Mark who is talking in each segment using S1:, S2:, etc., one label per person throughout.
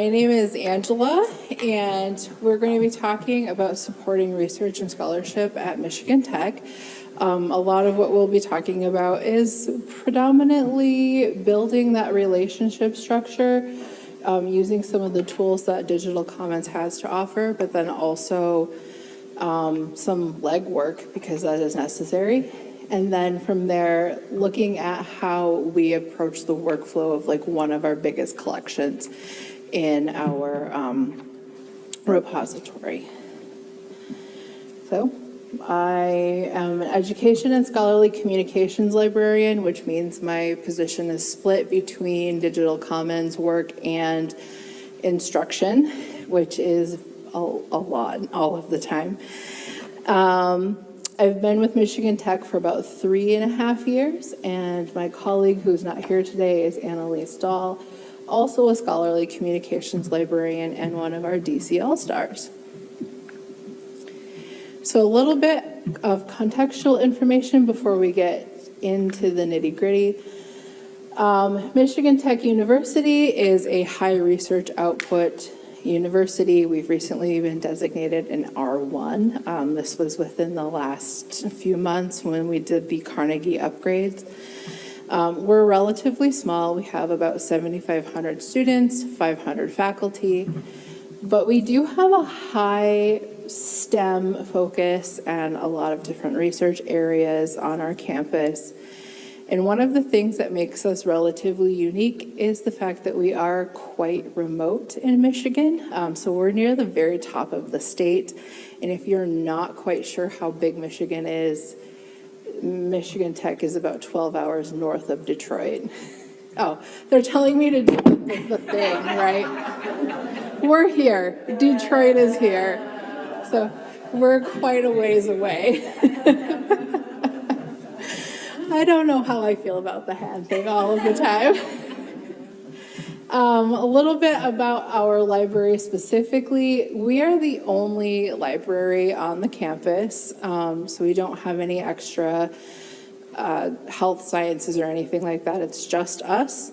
S1: My name is Angela, and we're going to be talking about supporting research and scholarship at Michigan Tech. A lot of what we'll be talking about is predominantly building that relationship structure, using some of the tools that Digital Commons has to offer, but then also some legwork because that is necessary. And then from there, looking at how we approach the workflow of like one of our biggest collections in our repository. So I am an education and scholarly communications librarian, which means my position is split between Digital Commons work and instruction, which is a lot all of the time. I've been with Michigan Tech for about 3.5 years, and my colleague who's not here today is Annalise Dahl, also a scholarly communications librarian and one of our DC All-Stars. So a little bit of contextual information before we get into the nitty-gritty. Michigan Tech University is a high research output university. We've recently been designated an R1. This was within the last few months when we did the Carnegie upgrades. We're relatively small. We have about 7,500 students, 500 faculty, but we do have a high STEM focus and a lot of different research areas on our campus. And one of the things that makes us relatively unique is the fact that we are quite remote in Michigan. So we're near the very top of the state. And if you're not quite sure how big Michigan is, Michigan Tech is about 12 hours north of Detroit. Oh, they're telling me to do the thing, right? We're here. Detroit is here. So we're quite a ways away. I don't know how I feel about the hand thing all of the time. A little bit about our library specifically. We are the only library on the campus, so we don't have any extra health sciences or anything like that. It's just us.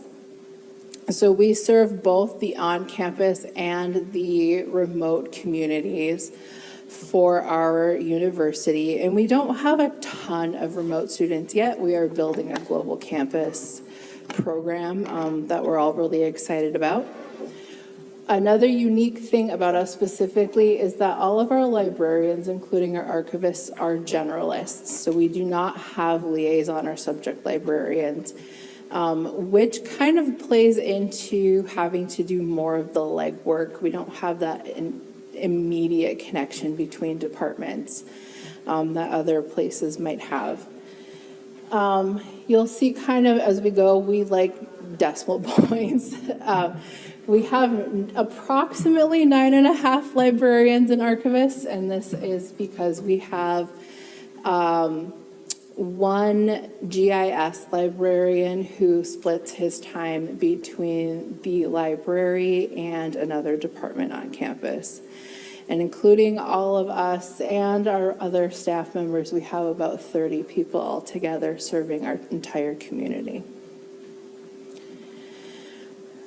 S1: So we serve both the on-campus and the remote communities for our university, and we don't have a ton of remote students yet. We are building a global campus program that we're all really excited about. Another unique thing about us specifically is that all of our librarians, including our archivists, are generalists. So we do not have liaison or subject librarians, which kind of plays into having to do more of the legwork. We don't have that immediate connection between departments that other places might have. You'll see kind of as we go, we like decimal points. We have approximately 9.5 librarians and archivists, and this is because we have one GIS librarian who splits his time between the library and another department on campus. And including all of us and our other staff members, we have about 30 people altogether serving our entire community.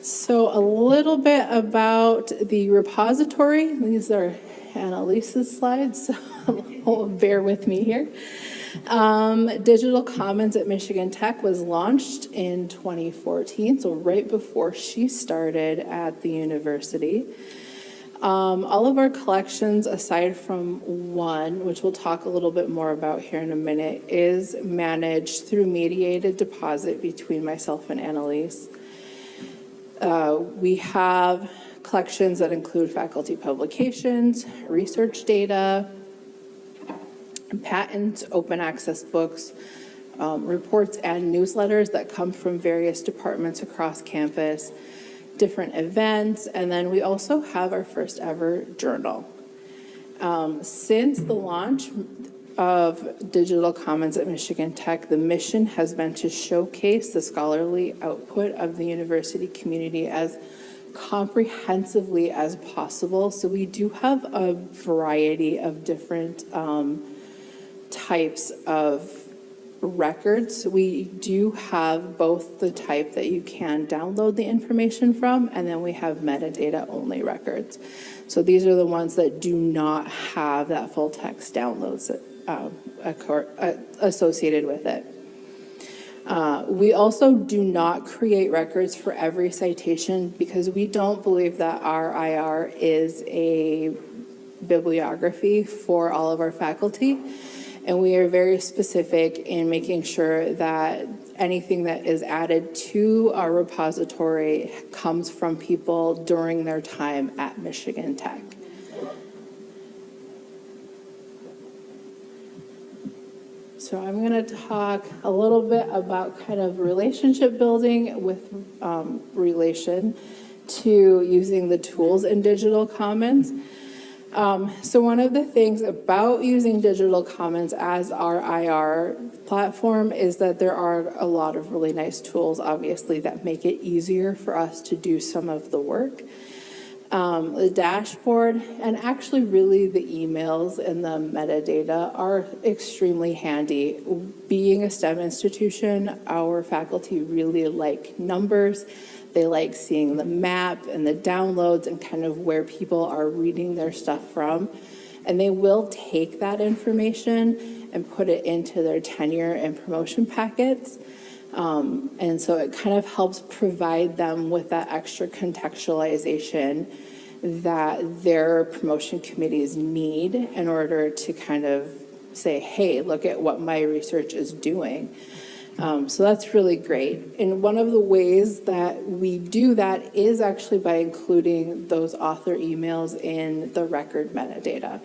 S1: So a little bit about the repository. These are Annalise's slides, so bear with me here. Digital Commons at Michigan Tech was launched in 2014, so right before she started at the university. All of our collections, aside from one, which we'll talk a little bit more about here in a minute, is managed through mediated deposit between myself and Annalise. We have collections that include faculty publications, research data, patents, open access books, reports and newsletters that come from various departments across campus, different events, and then we also have our first ever journal. Since the launch of Digital Commons at Michigan Tech, the mission has been to showcase the scholarly output of the university community as comprehensively as possible. So we do have a variety of different types of records, we do have both the type that you can download the information from, and then we have metadata only records. So these are the ones that do not have that full text downloads associated with it. We also do not create records for every citation because we don't believe that our IR is a bibliography for all of our faculty. And we are very specific in making sure that anything that is added to our repository comes from people during their time at Michigan Tech. So I'm going to talk a little bit about kind of relationship building with relation to using the tools in Digital Commons. So one of the things about using Digital Commons as our IR platform is that there are a lot of really nice tools, obviously, that make it easier for us to do some of the work. The dashboard and actually really the emails and the metadata are extremely handy. Being a STEM institution, our faculty really like numbers. They like seeing the map and the downloads and kind of where people are reading their stuff from. And they will take that information and put it into their tenure and promotion packets. And so it kind of helps provide them with that extra contextualization that their promotion committees need in order to kind of say, hey, look at what my research is doing. So that's really great. And one of the ways that we do that is actually by including those author emails in the record metadata.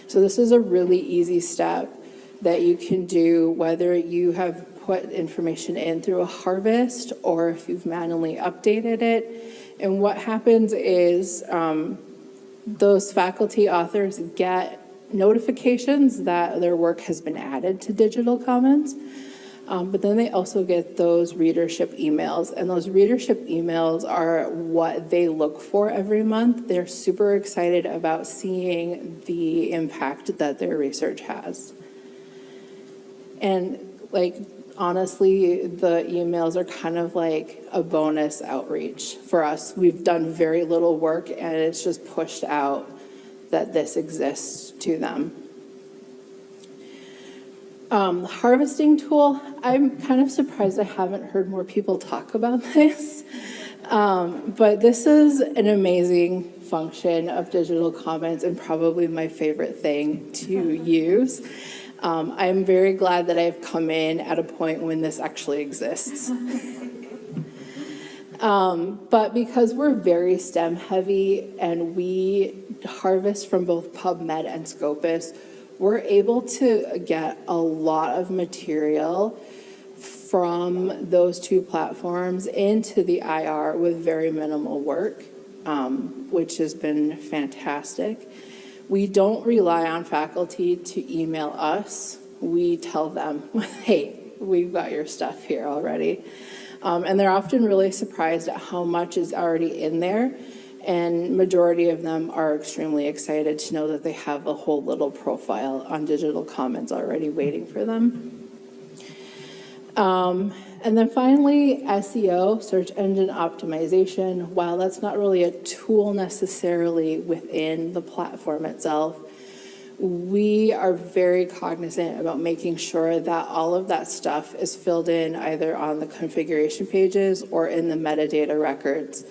S1: So this is a really easy step that you can do whether you have put information in through a harvest or if you've manually updated it. And what happens is those faculty authors get notifications that their work has been added to Digital Commons. But then they also get those readership emails, and those readership emails are what they look for every month. They're super excited about seeing the impact that their research has. And like, honestly, the emails are kind of like a bonus outreach for us. We've done very little work, and it's just pushed out that this exists to them. Harvesting tool, I'm kind of surprised I haven't heard more people talk about this, but this is an amazing function of Digital Commons and probably my favorite thing to use. I'm very glad that I've come in at a point when this actually exists. But because we're very STEM heavy and we harvest from both PubMed and Scopus, we're able to get a lot of material from those two platforms into the IR with very minimal work, which has been fantastic. We don't rely on faculty to email us. We tell them, hey, we've got your stuff here already. And they're often really surprised at how much is already in there. And majority of them are extremely excited to know that they have a whole little profile on Digital Commons already waiting for them. And then finally, SEO, search engine optimization. While that's not really a tool necessarily within the platform itself, we are very cognizant about making sure that all of that stuff is filled in either on the configuration pages or in the metadata records.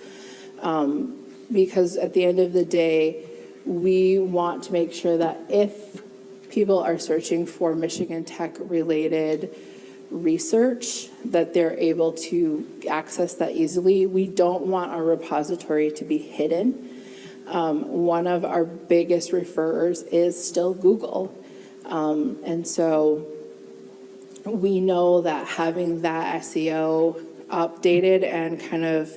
S1: Because at the end of the day, we want to make sure that if people are searching for Michigan Tech related research, that they're able to access that easily. We don't want our repository to be hidden. One of our biggest referrers is still Google. And so we know that having that SEO updated and kind of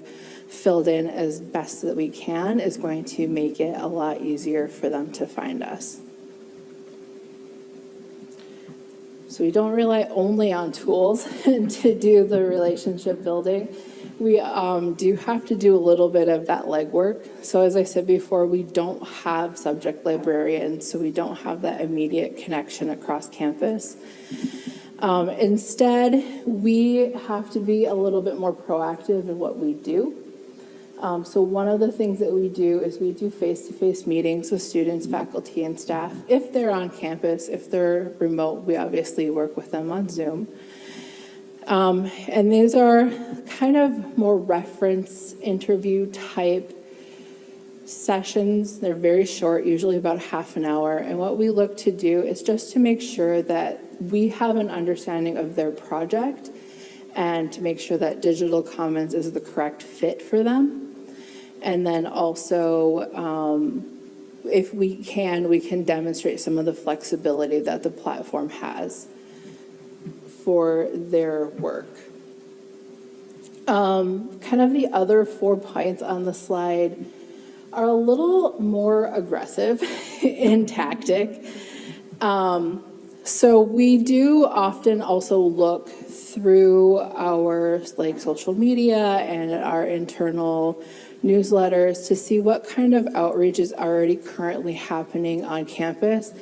S1: filled in as best that we can is going to make it a lot easier for them to find us. So we don't rely only on tools to do the relationship building. We do have to do a little bit of that legwork. So as I said before, we don't have subject librarians, so we don't have that immediate connection across campus. Instead, we have to be a little bit more proactive in what we do. So one of the things that we do is we do face-to-face meetings with students, faculty, and staff. If they're on campus, if they're remote, we obviously work with them on Zoom. And these are kind of more reference interview type sessions. They're very short, usually about half an hour. And what we look to do is just to make sure that we have an understanding of their project and to make sure that Digital Commons is the correct fit for them. And then also, if we can demonstrate some of the flexibility that the platform has for their work. Kind of the other 4 points on the slide are a little more aggressive in tactic. So we do often also look through our social media and our internal newsletters to see what kind of outreach is already currently happening on campus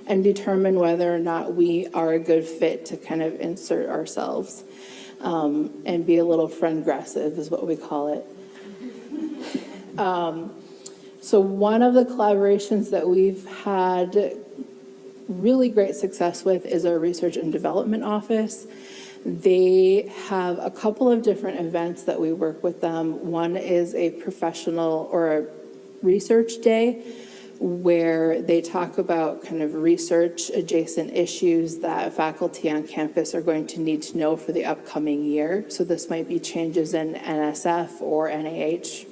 S1: and determine whether or not we are a good fit to kind of insert ourselves and be a little friend-gressive is what we call it. So one of the collaborations that we've had really great success with is our research and development office. They have a couple of different events that we work with them. One is a professional or a research day where they talk about kind of research adjacent issues that faculty on campus are going to need to know for the upcoming year. So this might be changes in NSF or NIH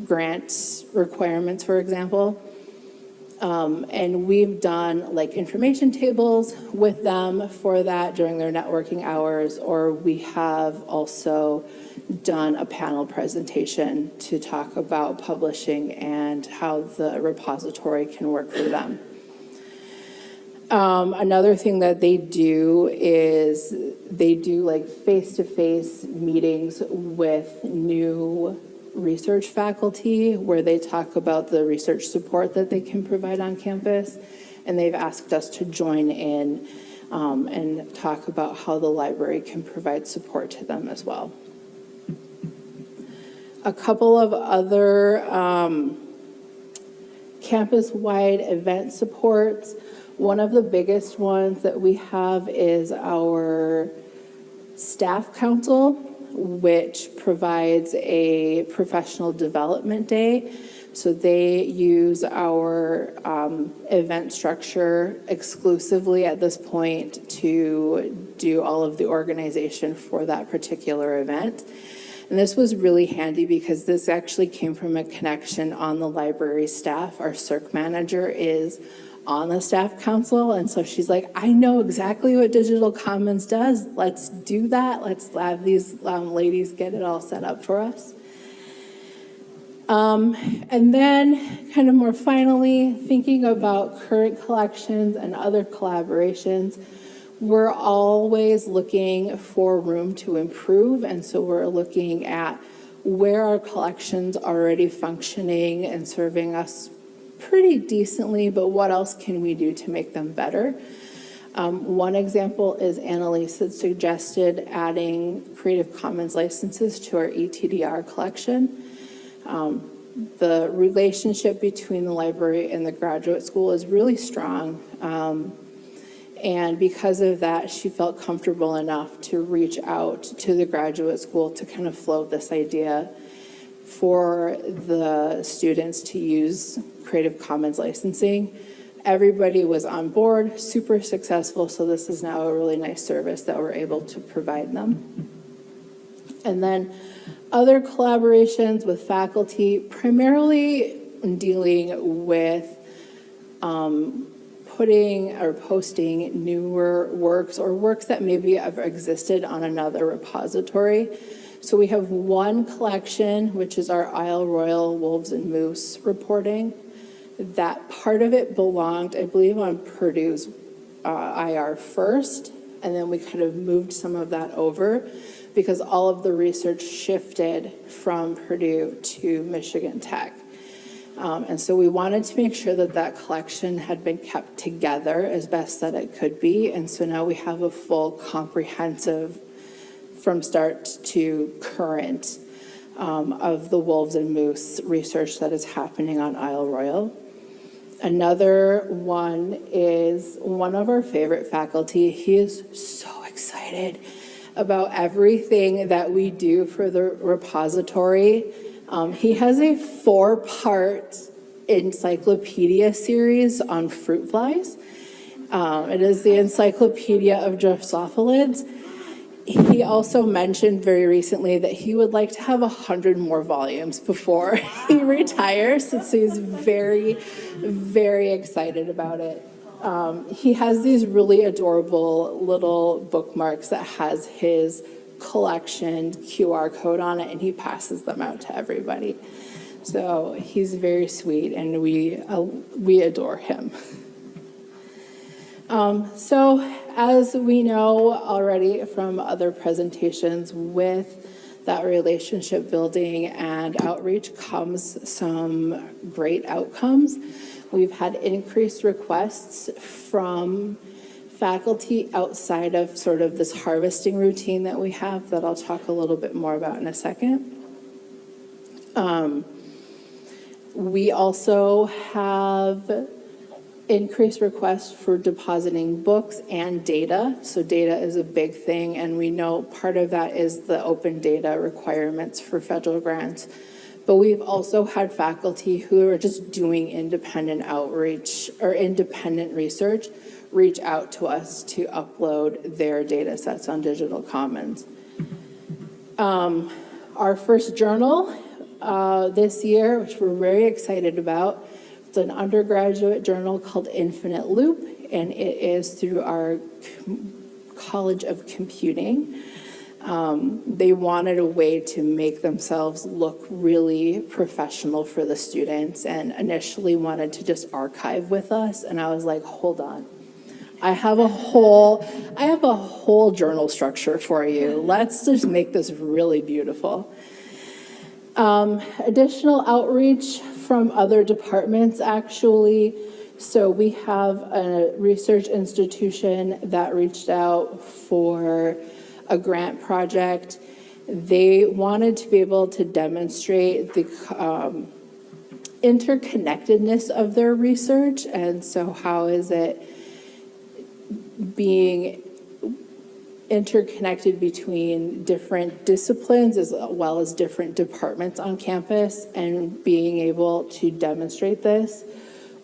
S1: grant requirements, for example. And we've done information tables with them for that during their networking hours, or we have also done a panel presentation to talk about publishing and how the repository can work for them. Another thing that they do is they do face-to-face meetings with new research faculty where they talk about the research support that they can provide on campus, and they've asked us to join in and talk about how the library can provide support to them as well. A couple of other campus-wide event supports. One of the biggest ones that we have is our staff council, which provides a professional development day. So they use our event structure exclusively at this point to do all of the organization for that particular event. And this was really handy because this actually came from a connection on the library staff. Our circ manager is on the staff council, and so she's like, I know exactly what Digital Commons does. Let's do that. Let's have these ladies get it all set up for us. And then kind of more finally, thinking about current collections and other collaborations, we're always looking for room to improve, and so we're looking at where our collections are already functioning and serving us pretty decently, but what else can we do to make them better? One example is Annalise had suggested adding Creative Commons licenses to our ETDR collection. The relationship between the library and the graduate school is really strong. And because of that, she felt comfortable enough to reach out to the graduate school to kind of float this idea for the students to use Creative Commons licensing. Everybody was on board, super successful, so this is now a really nice service that we're able to provide them. And then other collaborations with faculty, primarily dealing with putting or posting newer works or works that maybe have existed on another repository. So we have one collection, which is our Isle Royal Wolves and Moose reporting. That part of it belonged, I believe, on Purdue's IR first, and then we kind of moved some of that over because all of the research shifted from Purdue to Michigan Tech. And so we wanted to make sure that that collection had been kept together as best that it could be. And so now we have a full comprehensive, from start to current, of the wolves and moose research that is happening on Isle Royal. Another one is one of our favorite faculty. He is so excited about everything that we do for the repository. He has a 4-part encyclopedia series on fruit flies. It is the Encyclopedia of Drosophilids. He also mentioned very recently that he would like to have 100 more volumes before he retires, so he's very, very excited about it. He has these really adorable little bookmarks that has his collection QR code on it, and he passes them out to everybody. So he's very sweet, and we adore him. So as we know already from other presentations, with that relationship building and outreach comes some great outcomes. We've had increased requests from faculty outside of sort of this harvesting routine that we have that I'll talk a little bit more about in a second. We also have increased requests for depositing books and data. So data is a big thing, and we know part of that is the open data requirements for federal grants. But we've also had faculty who are just doing independent outreach or independent research reach out to us to upload their data sets on Digital Commons. Our first journal this year, which we're very excited about, it's an undergraduate journal called Infinite Loop, and it is through our College of Computing. They wanted a way to make themselves look really professional for the students, and initially wanted to just archive with us. And I was like, hold on. I have a whole journal structure for you. Let's just make this really beautiful. Additional outreach from other departments, actually. So we have a research institution that reached out for a grant project. They wanted to be able to demonstrate the interconnectedness of their research, and so how is it being interconnected between different disciplines as well as different departments on campus, and being able to demonstrate this.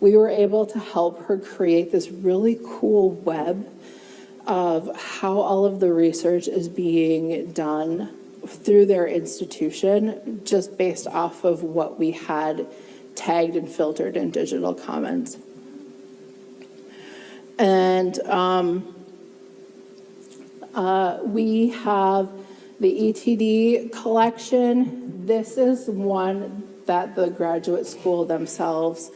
S1: We were able to help her create this really cool web of how all of the research is being done through their institution, just based off of what we had tagged and filtered in Digital Commons. And we have the ETD collection. This is one that the graduate school themselves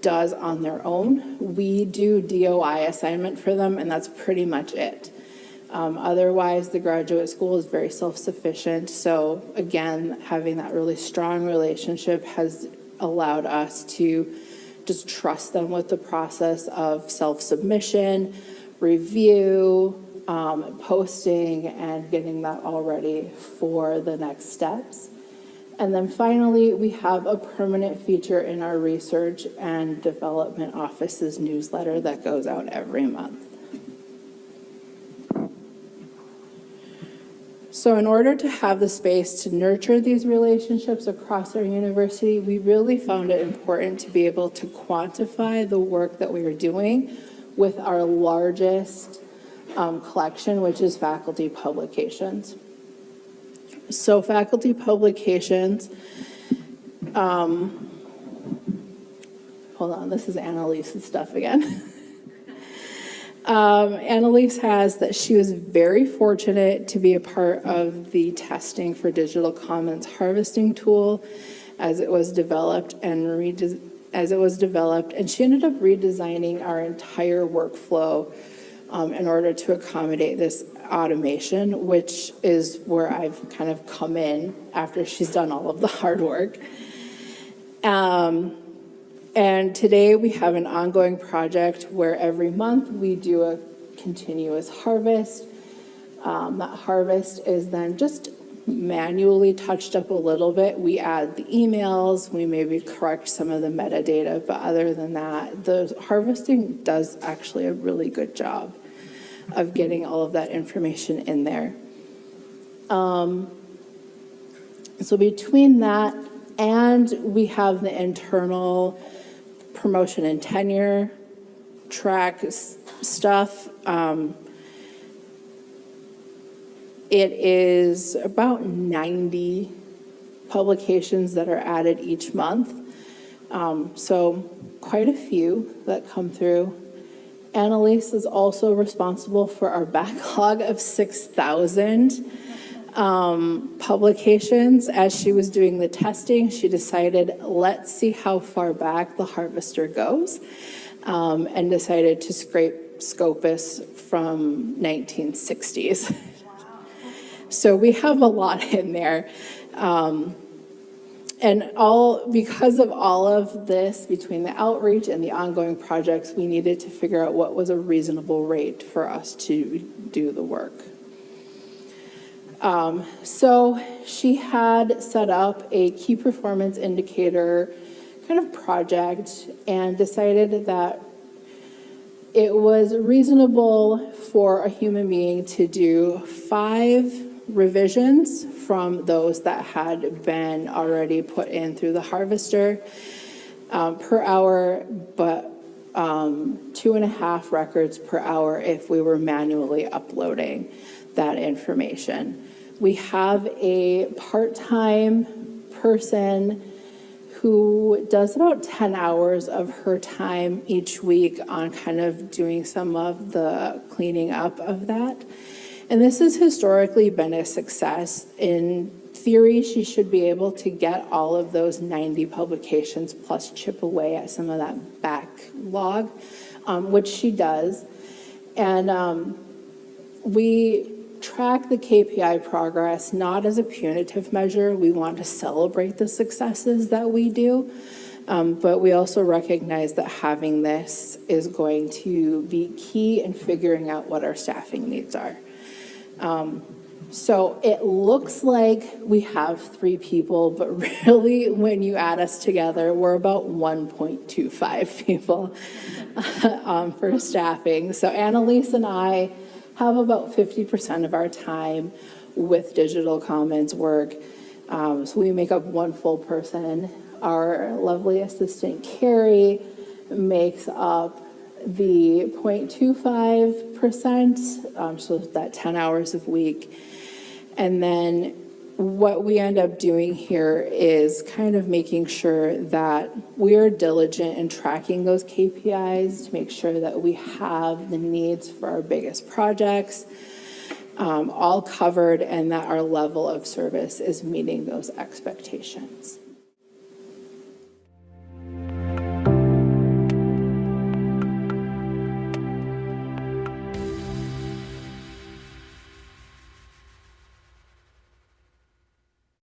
S1: does on their own. We do DOI assignment for them, and that's pretty much it. Otherwise, the graduate school is very self-sufficient. So again, having that really strong relationship has allowed us to just trust them with the process of self-submission, review, posting, and getting that all ready for the next steps. And then finally, we have a permanent feature in our research and development office's newsletter that goes out every month. So in order to have the space to nurture these relationships across our university, we really found it important to be able to quantify the work that we are doing with our largest collection, which is faculty publications. So faculty publications, hold on, this is Annalise's stuff again. Annalise has that she was very fortunate to be a part of the testing for Digital Commons harvesting tool as it was developed, and she ended up redesigning our entire workflow in order to accommodate this automation, which is where I've kind of come in after she's done all of the hard work. And today we have an ongoing project where every month we do a continuous harvest. That harvest is then just manually touched up a little bit. We add the emails, we maybe correct some of the metadata, but other than that, the harvesting does actually a really good job of getting all of that information in there. So between that and we have the internal promotion and tenure track stuff, it is about 90 publications that are added each month. So quite a few that come through. Annalise is also responsible for our backlog of 6,000 publications. As she was doing the testing, she decided, let's see how far back the harvester goes, and decided to scrape Scopus from 1960s. So we have a lot in there. And because of all of this, between the outreach and the ongoing projects, we needed to figure out what was a reasonable rate for us to do the work. So she had set up a key performance indicator kind of project and decided that it was reasonable for a human being to do 5 revisions from those that had been already put in through the harvester per hour, but 2.5 records per hour if we were manually uploading that information. We have a part-time person who does about 10 hours of her time each week on kind of doing some of the cleaning up of that. And this has historically been a success. In theory, she should be able to get all of those 90 publications plus chip away at some of that backlog, which she does. And we track the KPI progress not as a punitive measure. We want to celebrate the successes that we do, but we also recognize that having this is going to be key in figuring out what our staffing needs are. So it looks like we have 3 people, but really when you add us together, we're about 1.25 people for staffing. So Annalise and I have about 50% of our time with digital commons work. So we make up 1 full person. Our lovely assistant, Carrie, makes up the 0.25%, so that 10 hours a week. And then what we end up doing here is kind of making sure that we are diligent in tracking those KPIs to make sure that we have the needs for our biggest projects all covered and that our level of service is meeting those expectations.